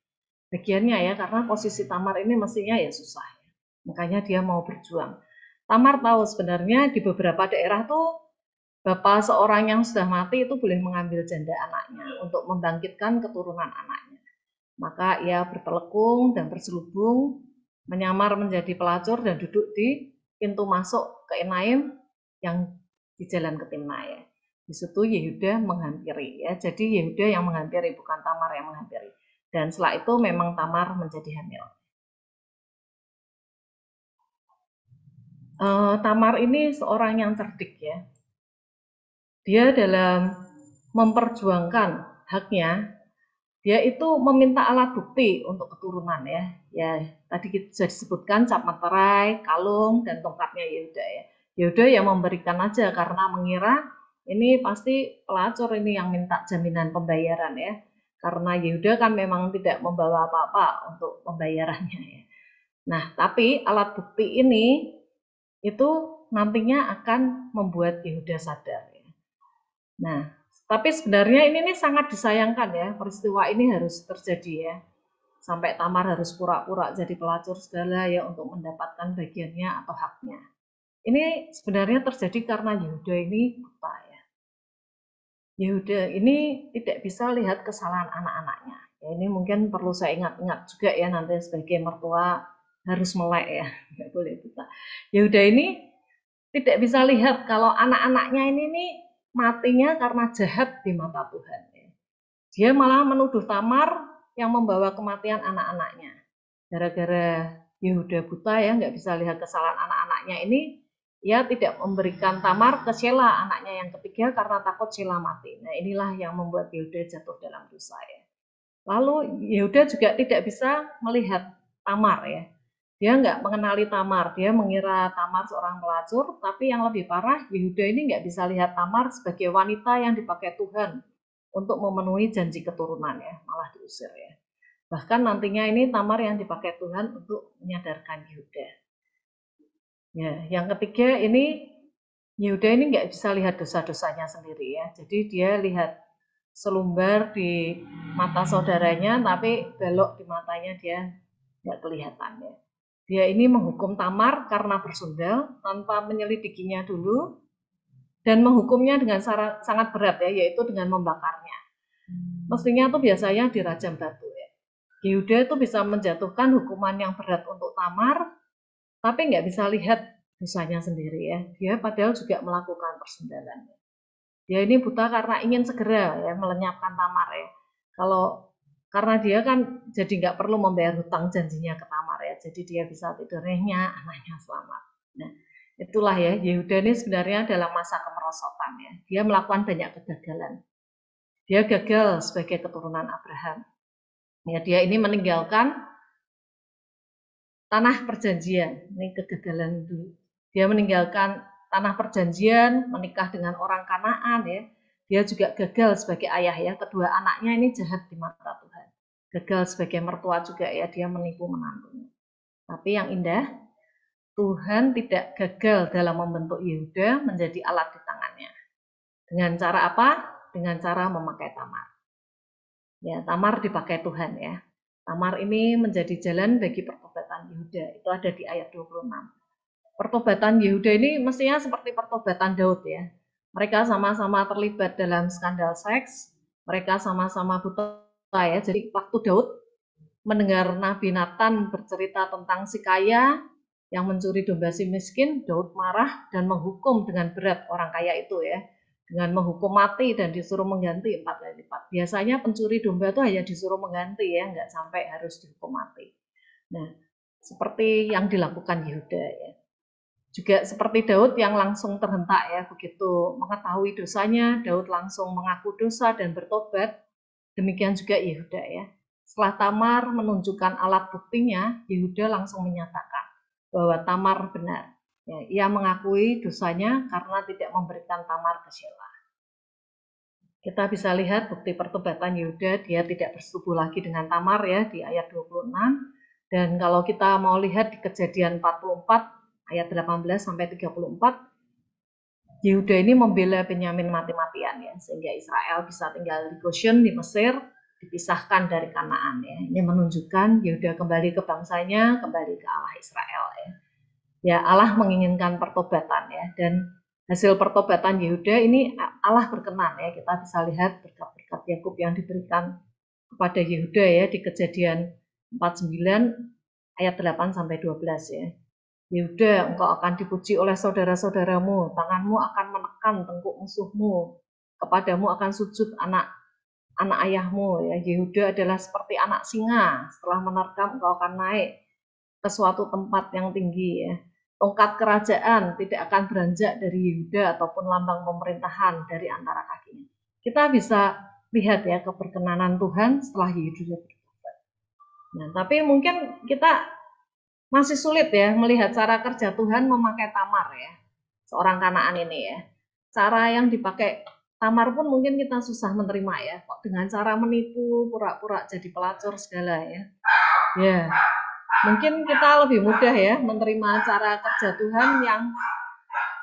bagiannya ya karena posisi Tamar ini mestinya ya susah ya. Makanya dia mau berjuang. Tamar tahu sebenarnya di beberapa daerah tuh bapak seorang yang sudah mati itu boleh mengambil janda anaknya untuk membangkitkan keturunan anaknya. Maka ia bertelekung dan berselubung, menyamar menjadi pelacur dan duduk di pintu masuk ke Enaim yang di jalan ke Timna ya. Di situ Yehuda menghampiri ya. Jadi Yehuda yang menghampiri bukan Tamar yang menghampiri. Dan setelah itu memang Tamar menjadi hamil. Tamar ini seorang yang cerdik ya. Dia dalam memperjuangkan haknya, dia itu meminta alat bukti untuk keturunan ya. Ya, tadi sudah disebutkan cap materai, kalung, dan tongkatnya Yehuda ya. Yehuda yang memberikan aja karena mengira ini pasti pelacur ini yang minta jaminan pembayaran ya. Karena Yehuda kan memang tidak membawa apa-apa untuk pembayarannya ya. Nah, tapi alat bukti ini itu nantinya akan membuat Yehuda sadar ya. Nah, tapi sebenarnya ini nih sangat disayangkan ya, peristiwa ini harus terjadi ya. Sampai Tamar harus pura-pura jadi pelacur segala ya untuk mendapatkan bagiannya atau haknya. Ini sebenarnya terjadi karena Yehuda ini buta ya. Yehuda ini tidak bisa lihat kesalahan anak-anaknya. Ya, ini mungkin perlu saya ingat-ingat juga ya nanti sebagai mertua harus melek ya, nggak boleh buta. Yehuda ini tidak bisa lihat kalau anak-anaknya ini nih matinya karena jahat di mata Tuhan. Dia malah menuduh Tamar yang membawa kematian anak-anaknya. Gara-gara Yehuda buta ya, nggak bisa lihat kesalahan anak-anaknya ini, ia tidak memberikan Tamar ke Shelah, anaknya yang ketiga, karena takut Shelah mati. Nah, inilah yang membuat Yehuda jatuh dalam dosa ya. Lalu Yehuda juga tidak bisa melihat Tamar ya. Dia nggak mengenali Tamar, dia mengira Tamar seorang pelacur, tapi yang lebih parah, Yehuda ini nggak bisa lihat Tamar sebagai wanita yang dipakai Tuhan untuk memenuhi janji keturunan ya, malah diusir ya. Bahkan nantinya ini Tamar yang dipakai Tuhan untuk menyadarkan Yehuda. Ya, yang ketiga ini Yehuda ini nggak bisa lihat dosa-dosanya sendiri ya, jadi dia lihat selumbar di mata saudaranya, tapi belok di matanya dia nggak kelihatan ya. Dia ini menghukum Tamar karena bersundal tanpa menyelidikinya dulu dan menghukumnya dengan sangat berat ya, yaitu dengan membakarnya. Mestinya tuh biasanya dirajam batu ya. Yehuda itu bisa menjatuhkan hukuman yang berat untuk Tamar, tapi nggak bisa lihat dosanya sendiri ya. Dia padahal juga melakukan persundalan. Dia ini buta karena ingin segera ya melenyapkan Tamar ya. Karena dia kan jadi nggak perlu membayar hutang janjinya ke Tamar ya, jadi dia bisa tidur nyenyak, anaknya selamat. Nah, itulah ya, Yehuda ini sebenarnya dalam masa kemerosotan ya. Dia melakukan banyak kegagalan. Dia gagal sebagai keturunan Abraham. Ya, dia ini meninggalkan tanah perjanjian. Ini kegagalan dulu. Dia meninggalkan tanah perjanjian, menikah dengan orang Kanaan ya. Dia juga gagal sebagai ayah ya. Kedua anaknya ini jahat di mata Tuhan. Gagal sebagai mertua juga ya, dia menipu menantunya. Tapi yang indah, Tuhan tidak gagal dalam membentuk Yehuda menjadi alat di tangannya. Dengan cara apa? Dengan cara memakai Tamar. Ya, Tamar dipakai Tuhan ya. Tamar ini menjadi jalan bagi pertobatan Yehuda. Itu ada di ayat 26. Pertobatan Yehuda ini mestinya seperti pertobatan Daud ya. Mereka sama-sama terlibat dalam skandal seks. Mereka sama-sama buta ya. Jadi waktu Daud mendengar Nabi Nathan bercerita tentang si kaya yang mencuri domba si miskin, Daud marah dan menghukum dengan berat orang kaya itu ya, dengan menghukum mati dan disuruh mengganti 4 kali lipat. Biasanya pencuri domba itu hanya disuruh mengganti ya, nggak sampai harus dihukum mati. Nah, seperti yang dilakukan Yehuda ya. Juga seperti Daud yang langsung terhentak ya, begitu mengetahui dosanya, Daud langsung mengaku dosa dan bertobat. Demikian juga Yehuda ya. Setelah Tamar menunjukkan alat buktinya, Yehuda langsung menyatakan bahwa Tamar benar. Ya, ia mengakui dosanya karena tidak memberikan Tamar ke Shelah. Kita bisa lihat bukti pertobatan Yehuda, dia tidak bersetubuh lagi dengan Tamar ya di ayat 26. Dan kalau kita mau lihat di Kejadian 44 ayat 18 sampai 34, Yehuda ini membela Benyamin mati-matian ya, sehingga Israel bisa tinggal di Goshen di Mesir, dipisahkan dari Kanaan ya. Ini menunjukkan Yehuda kembali ke bangsanya, kembali ke Allah Israel ya. Ya, Allah menginginkan pertobatan ya, dan hasil pertobatan Yehuda ini Allah berkenan ya. Kita bisa lihat berkat-berkat Yakub yang diberikan kepada Yehuda ya di Kejadian 49 ayat 8 sampai 12 ya. Yehuda, engkau akan dipuji oleh saudara-saudaramu, tanganmu akan menekan tengkuk musuhmu, kepadamu akan sujud anak ayahmu. Ya, Yehuda adalah seperti anak singa, setelah menerkam engkau akan naik ke suatu tempat yang tinggi ya. tongkat kerajaan tidak akan beranjak dari Yehuda ataupun lambang pemerintahan dari antara kakinya. Kita bisa lihat ya keberkenanan Tuhan setelah Yehuda bertobat. Nah, tapi mungkin kita masih sulit ya melihat cara kerja Tuhan memakai Tamar ya, seorang Kanaan ini ya. Cara yang dipakai Tamar pun mungkin kita susah menerima ya, kok dengan cara menipu, pura-pura jadi pelacur segala ya. Ya, mungkin kita lebih mudah ya menerima cara kerja Tuhan yang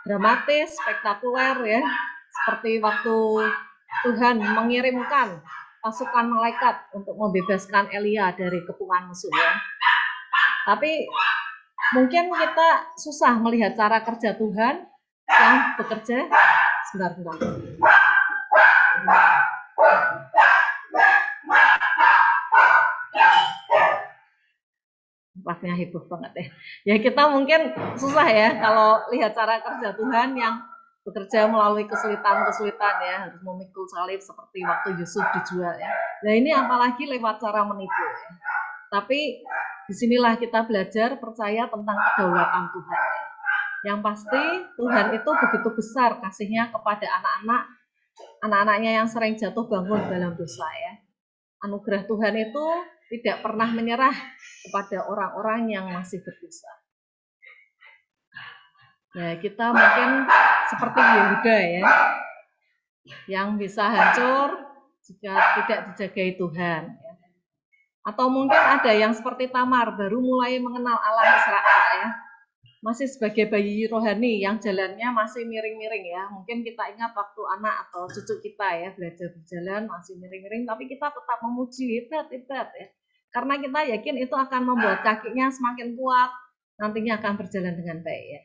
dramatis, spektakuler ya. Seperti waktu Tuhan mengirimkan pasukan malaikat untuk membebaskan Elia dari kepungan musuh ya. Tapi mungkin kita susah melihat cara kerja Tuhan yang bekerja. Sebentar. Tempatnya heboh banget ya. Ya kita mungkin susah ya kalau lihat cara kerja Tuhan yang bekerja melalui kesulitan-kesulitan ya, harus memikul salib seperti waktu Yusuf dijual ya. Nah ini apalagi lewat cara menipu ya. Tapi disinilah kita belajar percaya tentang kedaulatan Tuhan ya. Yang pasti Tuhan itu begitu besar kasihnya kepada anak-anaknya yang sering jatuh bangun dalam dosa ya. Anugerah Tuhan itu tidak pernah menyerah kepada orang-orang yang masih berdosa. Ya, kita mungkin seperti Yehuda ya, yang bisa hancur jika tidak dijagai Tuhan. Ya. Atau mungkin ada yang seperti Tamar, baru mulai mengenal Allah Israel ya. Masih sebagai bayi rohani yang jalannya masih miring-miring ya. Mungkin kita ingat waktu anak atau cucu kita ya belajar berjalan masih miring-miring, tapi kita tetap memuji hebat ya. Karena kita yakin itu akan membuat kakinya semakin kuat, nantinya akan berjalan dengan baik ya.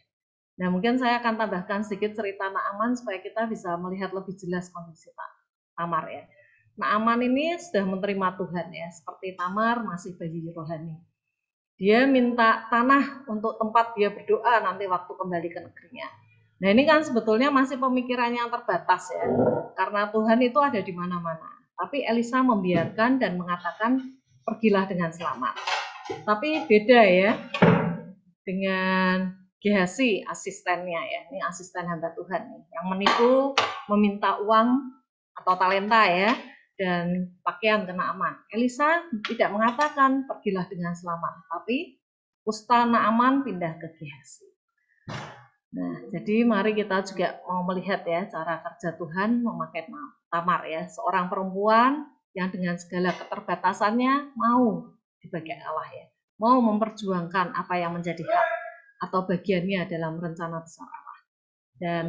Nah mungkin saya akan tambahkan sedikit cerita Naaman supaya kita bisa melihat lebih jelas kondisi Tamar ya. Naaman ini sudah menerima Tuhan ya, seperti Tamar masih bayi rohani. Dia minta tanah untuk tempat dia berdoa nanti waktu kembali ke negerinya. Nah ini kan sebetulnya masih pemikiran yang terbatas ya, karena Tuhan itu ada di mana-mana. Tapi Elisa membiarkan dan mengatakan pergilah dengan selamat. Tapi beda ya dengan Gehazi asistennya ya, ini asisten hamba Tuhan nih, yang menipu, meminta uang atau talenta ya, dan pakaian ke Naaman. Elisa tidak mengatakan pergilah dengan selamat, tapi kusta Naaman pindah ke Gehazi. Nah, jadi mari kita juga mau melihat ya cara kerja Tuhan memakai Tamar ya, seorang perempuan yang dengan segala keterbatasannya mau dipakai Allah ya, mau memperjuangkan apa yang menjadi hak atau bagiannya dalam rencana besar Allah. Dan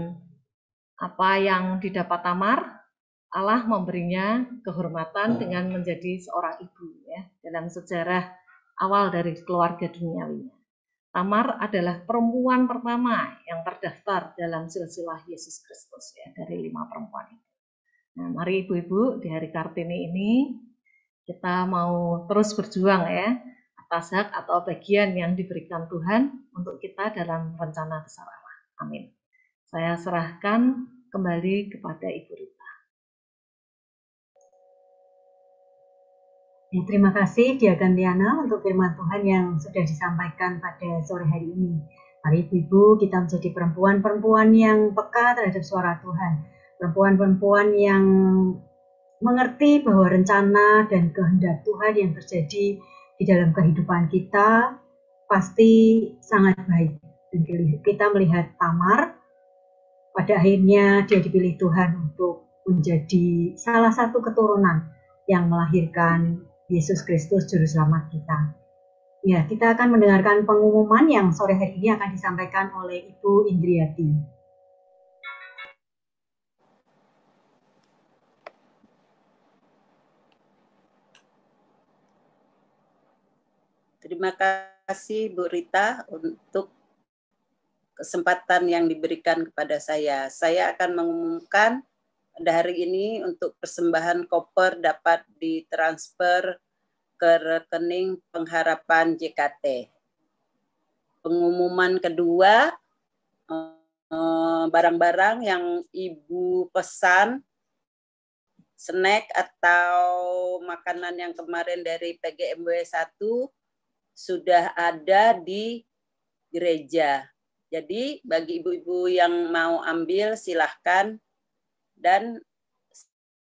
apa yang didapat Tamar, Allah memberinya kehormatan dengan menjadi seorang ibu ya dalam sejarah awal dari keluarga duniawinya. Tamar adalah perempuan pertama yang terdaftar dalam silsilah Yesus Kristus ya dari 5 perempuan itu. Nah, mari ibu-ibu di hari Kartini ini kita mau terus berjuang ya atas hak atau bagian yang diberikan Tuhan untuk kita dalam rencana besar Allah. Amin. Saya serahkan kembali kepada Ibu Rita. Ya, terima kasih Diakan Liana untuk firman Tuhan yang sudah disampaikan pada sore hari ini. Mari ibu-ibu kita menjadi perempuan-perempuan yang peka terhadap suara Tuhan. Perempuan-perempuan yang mengerti bahwa rencana dan kehendak Tuhan yang terjadi di dalam kehidupan kita pasti sangat baik. Dan kita melihat Tamar, pada akhirnya dia dipilih Tuhan untuk menjadi salah satu keturunan yang melahirkan Yesus Kristus Juru Selamat kita. Ya, kita akan mendengarkan pengumuman yang sore hari ini akan disampaikan oleh Ibu Indriati. Terima kasih Bu Rita untuk kesempatan yang diberikan kepada saya. Saya akan mengumumkan pada hari ini untuk persembahan koper dapat ditransfer ke rekening pengharapan JKT. Pengumuman kedua, barang-barang yang Ibu pesan, snack atau makanan yang kemarin dari PGMW 1 sudah ada di gereja. Jadi bagi ibu-ibu yang mau ambil silahkan. Dan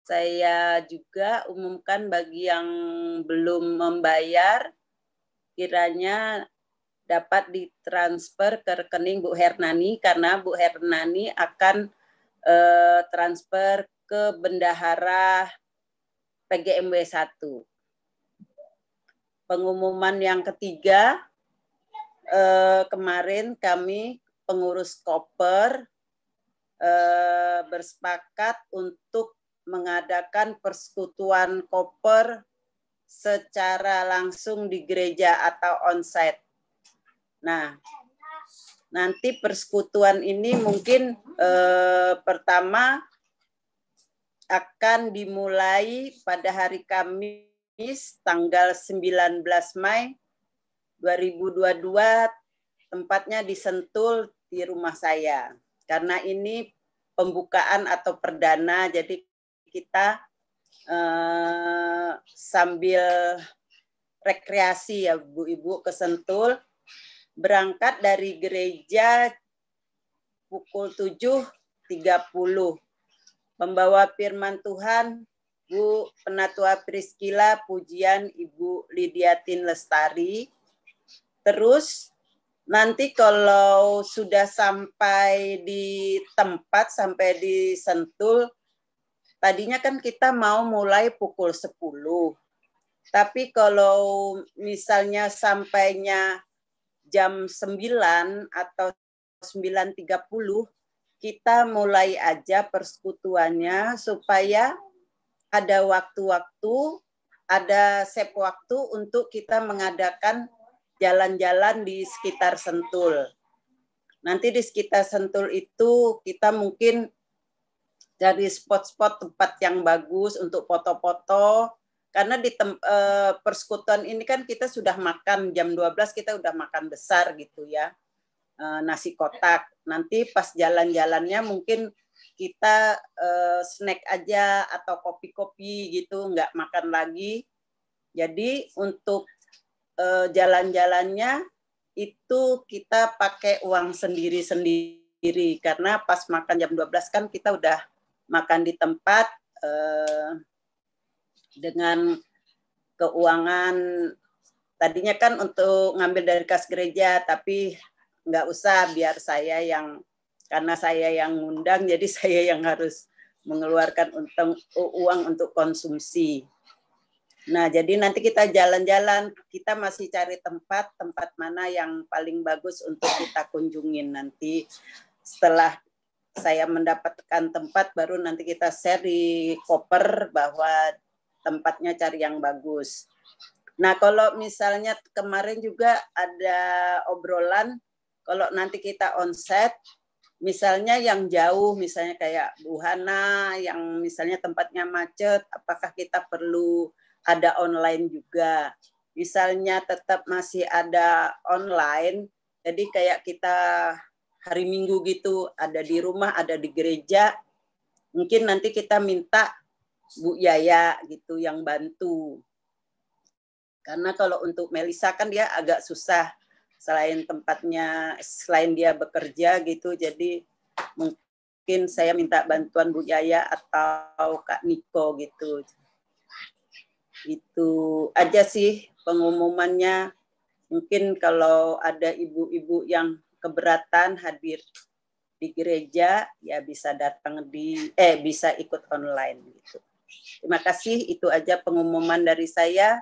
saya juga umumkan bagi yang belum membayar, kiranya dapat ditransfer ke rekening Bu Hernani, karena Bu Hernani akan transfer ke bendahara PGMW 1. Pengumuman yang ketiga, kemarin kami pengurus koper bersepakat untuk mengadakan persekutuan koper secara langsung di gereja atau onsite. Nah, nanti persekutuan ini mungkin pertama akan dimulai pada hari Kamis tanggal 19 Mei 2022, tempatnya di Sentul di rumah saya. Karena ini pembukaan atau perdana, jadi kita sambil rekreasi ya Bu Ibu ke Sentul, berangkat dari gereja pukul 7.30. Membawa firman Tuhan Bu Penatua Priscila, pujian Ibu Lidiatin Lestari. Terus nanti kalau sudah sampai di tempat, sampai di Sentul, tadinya kan kita mau mulai pukul 10. Tapi kalau misalnya sampainya jam 9 atau 9.30, kita mulai aja persekutuannya supaya ada waktu-waktu, ada save waktu untuk kita mengadakan jalan-jalan di sekitar Sentul. Nanti di sekitar Sentul itu kita mungkin cari spot-spot tempat yang bagus untuk foto-foto. Karena di persekutuan ini kan kita sudah makan, jam 12 kita udah makan besar gitu ya. Nasi kotak. Nanti pas jalan-jalannya mungkin kita snack aja atau kopi-kopi gitu, nggak makan lagi. Jadi untuk jalan-jalannya itu kita pakai uang sendiri-sendiri. Karena pas makan jam 12 kan kita udah makan di tempat dengan keuangan. Tadinya kan untuk ngambil dari kas gereja, tapi nggak usah, biar saya yang, karena saya yang ngundang, jadi saya yang harus mengeluarkan uang untuk konsumsi. Nah, jadi nanti kita jalan-jalan, kita masih cari tempat mana yang paling bagus untuk kita kunjungin. Nanti setelah saya mendapatkan tempat, baru nanti kita share di koper bahwa tempatnya cari yang bagus. Nah, kalau misalnya kemarin juga ada obrolan, kalau nanti kita onset, misalnya yang jauh, misalnya kayak Buhana, yang misalnya tempatnya macet, apakah kita perlu ada online juga? Misalnya tetap masih ada online, jadi kayak kita hari Minggu gitu, ada di rumah, ada di gereja, mungkin nanti kita minta Bu Yaya gitu yang bantu. Karena kalau untuk Melisa kan dia agak susah, selain tempatnya, selain dia bekerja gitu, jadi mungkin saya minta bantuan Bu Yaya atau Kak Niko gitu. Itu aja sih pengumumannya. Mungkin kalau ada ibu-ibu yang keberatan hadir di gereja, ya bisa datang bisa ikut online gitu. Terima kasih, itu aja pengumuman dari saya.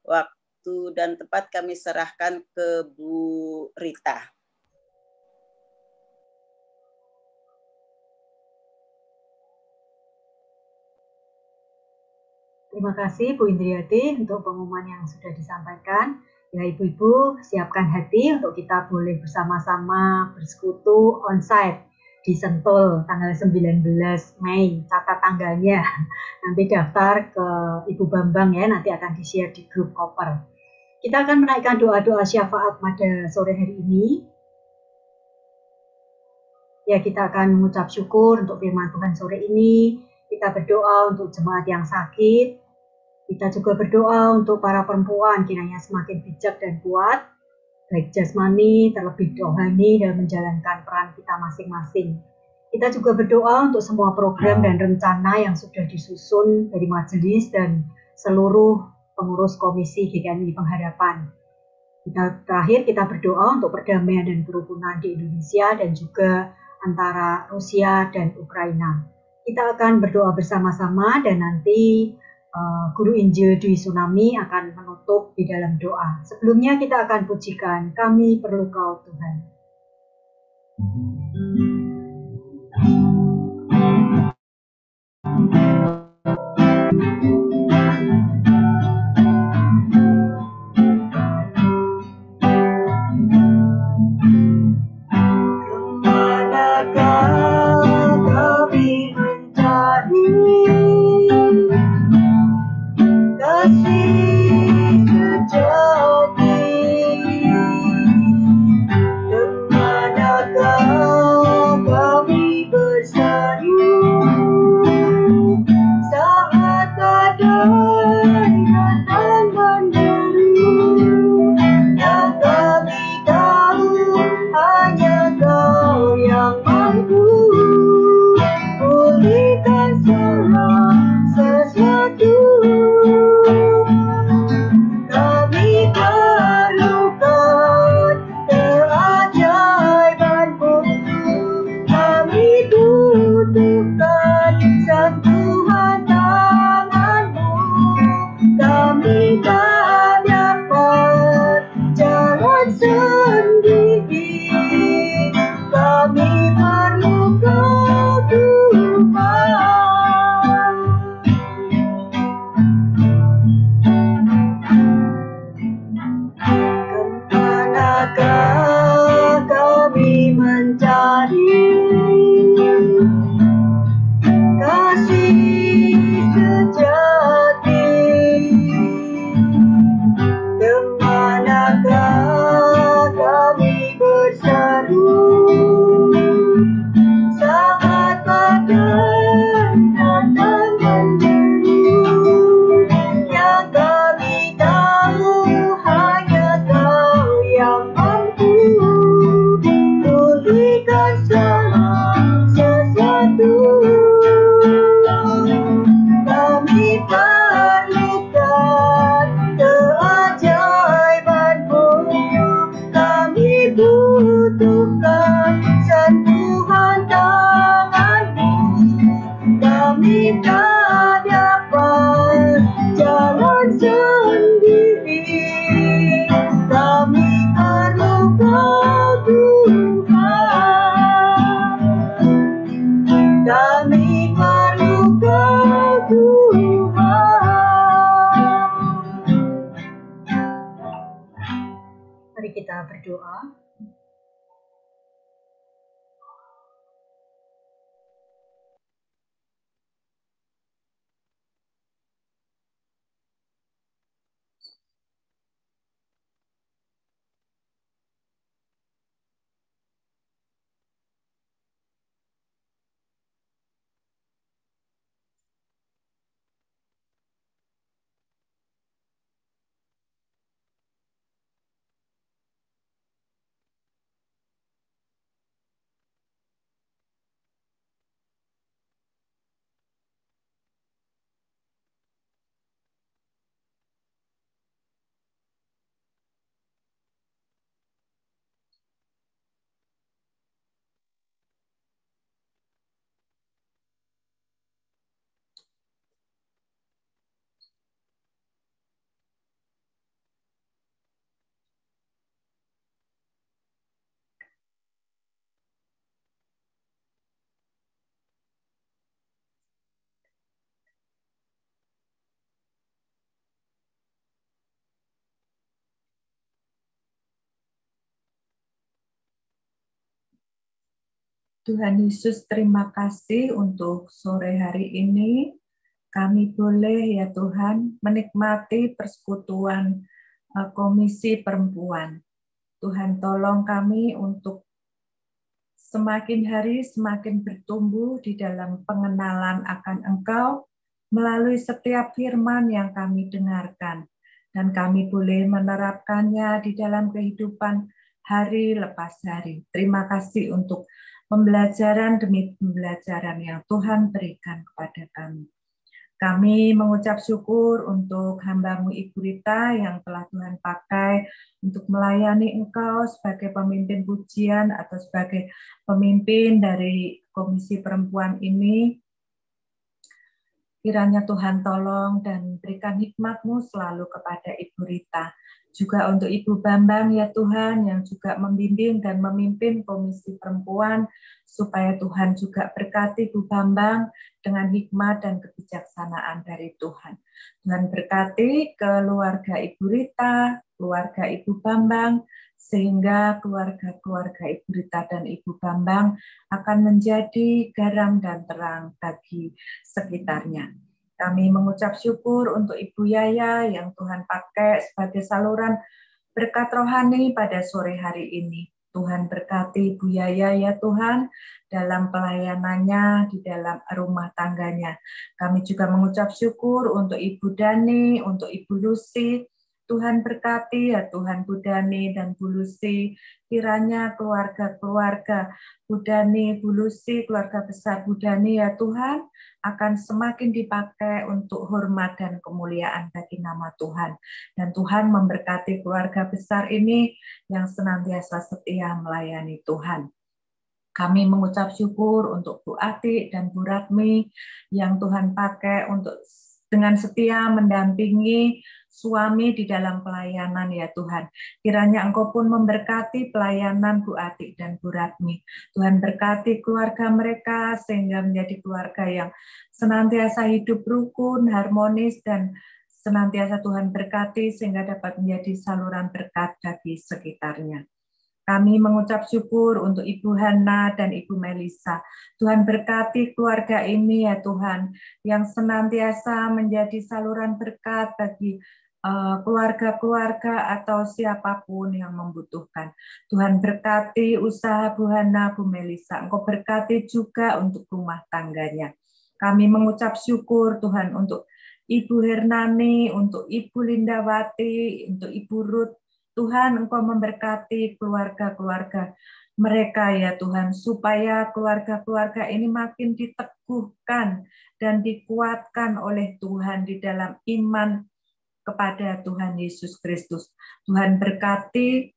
Waktu dan tempat kami serahkan ke Bu Rita. Terima kasih Bu Indriati untuk pengumuman yang sudah disampaikan. Ya ibu-ibu, siapkan hati untuk kita boleh bersama-sama bersekutu onsite di Sentul tanggal 19 Mei. Catat tanggalnya. Nanti daftar ke Ibu Bambang ya, nanti akan di-share di grup koper. Kita akan menaikkan doa-doa syafaat pada sore hari ini. Ya, kita akan mengucap syukur untuk firman Tuhan sore ini. Kita berdoa untuk jemaat yang sakit. Kita juga berdoa untuk para perempuan kiranya semakin bijak dan kuat. baik jasmani terlebih rohani dalam menjalankan peran kita masing-masing. Kita juga berdoa untuk semua program dan rencana yang sudah disusun dari majelis dan seluruh pengurus komisi GKMI Pengharapan. Terakhir kita berdoa untuk perdamaian dan kerukunan di Indonesia dan juga antara Rusia dan Ukraina. Kita akan berdoa bersama-sama dan nanti Guru Injil Dwi Tsunami akan menutup di dalam doa. Sebelumnya kita akan pujikan Kami Perlu Kau Tuhan. Mari kita berdoa. Tuhan Yesus, terima kasih untuk sore hari ini. Kami boleh ya Tuhan menikmati persekutuan Komisi Perempuan. Tuhan tolong kami untuk semakin hari semakin bertumbuh di dalam pengenalan akan Engkau melalui setiap firman yang kami dengarkan. dan kami boleh menerapkannya di dalam kehidupan hari lepas hari. Terima kasih untuk pembelajaran demi pembelajaran yang Tuhan berikan kepada kami. Kami mengucap syukur untuk hamba-Mu Ibu Rita yang telah Tuhan pakai untuk melayani Engkau sebagai pemimpin pujian atau sebagai pemimpin dari Komisi Perempuan ini. Kiranya Tuhan tolong dan berikan hikmat-Mu selalu kepada Ibu Rita. Juga untuk Ibu Bambang ya Tuhan yang juga membimbing dan memimpin Komisi Perempuan, supaya Tuhan juga berkati Ibu Bambang dengan hikmat dan kebijaksanaan dari Tuhan. Tuhan berkati keluarga Ibu Rita, keluarga Ibu Bambang, sehingga keluarga-keluarga Ibu Rita dan Ibu Bambang akan menjadi garam dan terang bagi sekitarnya. Kami mengucap syukur untuk Ibu Yaya yang Tuhan pakai sebagai saluran berkat rohani pada sore hari ini. Tuhan berkati Ibu Yaya ya Tuhan dalam pelayanannya di dalam rumah tangganya. Kami juga mengucap syukur untuk Ibu Dani, untuk Ibu Lucy. Tuhan berkati ya Tuhan Bu Dani dan Bu Lucy. Kiranya keluarga-keluarga Bu Dani, Bu Lucy, keluarga besar Bu Dani ya Tuhan akan semakin dipakai untuk hormat dan kemuliaan bagi nama Tuhan. Dan Tuhan memberkati keluarga besar ini yang senantiasa setia melayani Tuhan. Kami mengucap syukur untuk Bu Ati dan Bu Ratmi yang Tuhan pakai untuk dengan setia mendampingi suami di dalam pelayanan ya Tuhan. Kiranya Engkau pun memberkati pelayanan Bu Ati dan Bu Ratmi. Tuhan berkati keluarga mereka sehingga menjadi keluarga yang senantiasa hidup rukun, harmonis, dan senantiasa Tuhan berkati sehingga dapat menjadi saluran berkat bagi sekitarnya. Kami mengucap syukur untuk Ibu Hana dan Ibu Melisa. Tuhan berkati keluarga ini ya Tuhan, yang senantiasa menjadi saluran berkat bagi keluarga-keluarga atau siapapun yang membutuhkan. Tuhan berkati usaha Bu Hana, Bu Melisa. Engkau berkati juga untuk rumah tangganya. Kami mengucap syukur Tuhan untuk Ibu Hernani, untuk Ibu Lindawati, untuk Ibu Ruth. Tuhan Engkau memberkati keluarga-keluarga mereka ya Tuhan, supaya keluarga-keluarga ini makin diteguhkan dan dikuatkan oleh Tuhan di dalam iman kepada Tuhan Yesus Kristus. Tuhan berkati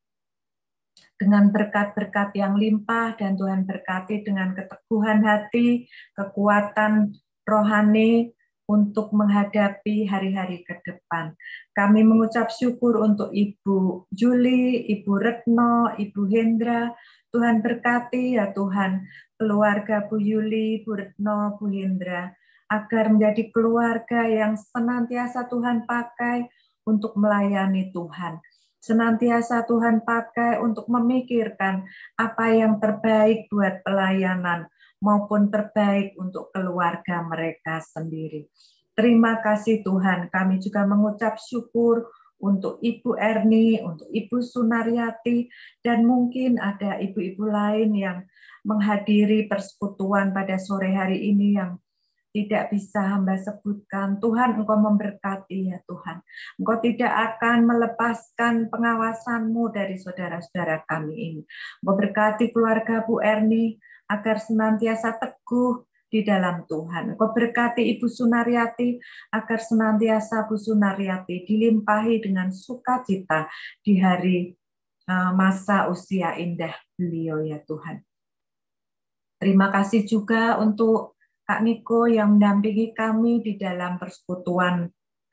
dengan berkat-berkat yang limpah dan Tuhan berkati dengan keteguhan hati, kekuatan rohani untuk menghadapi hari-hari ke depan. Kami mengucap syukur untuk Ibu Juli, Ibu Retno, Ibu Hendra. Tuhan berkati ya Tuhan keluarga Bu Yuli, Bu Retno, Bu Hendra, agar menjadi keluarga yang senantiasa Tuhan pakai untuk melayani Tuhan. Senantiasa Tuhan pakai untuk memikirkan apa yang terbaik buat pelayanan, maupun terbaik untuk keluarga mereka sendiri. Terima kasih Tuhan, kami juga mengucap syukur untuk Ibu Erni, untuk Ibu Sunaryati, dan mungkin ada ibu-ibu lain yang menghadiri persekutuan pada sore hari ini yang tidak bisa hamba sebutkan. Tuhan Engkau memberkati ya Tuhan. Engkau tidak akan melepaskan pengawasan-Mu dari saudara-saudara kami ini. Engkau berkati keluarga Bu Erni agar senantiasa teguh di dalam Tuhan. Engkau berkati Ibu Sunaryati agar senantiasa Bu Sunaryati dilimpahi dengan sukacita di hari masa usia indah beliau ya Tuhan. Terima kasih juga untuk Kak Niko yang mendampingi kami di dalam persekutuan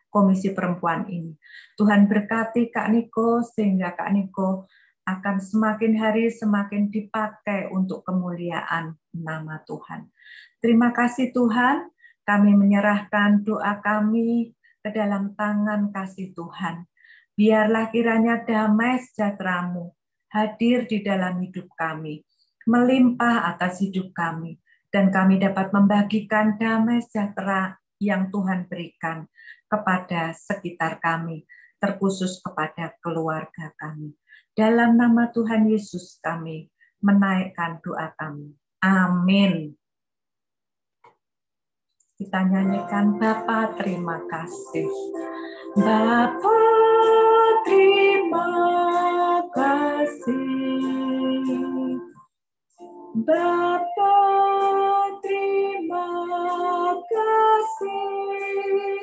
Komisi Perempuan ini. Tuhan berkati Kak Niko sehingga Kak Niko akan semakin hari semakin dipakai untuk kemuliaan nama Tuhan. Terima kasih Tuhan, kami menyerahkan doa kami ke dalam tangan kasih Tuhan. Biarlah kiranya damai sejahtera-Mu hadir di dalam hidup kami, melimpah atas hidup kami, dan kami dapat membagikan damai sejahtera yang Tuhan berikan kepada sekitar kami, terkhusus kepada keluarga kami. Dalam nama Tuhan Yesus kami menaikkan doa kami. Amin. Kita nyanyikan Bapa terima kasih. Bapa terima kasih. Bapa, terima kasih.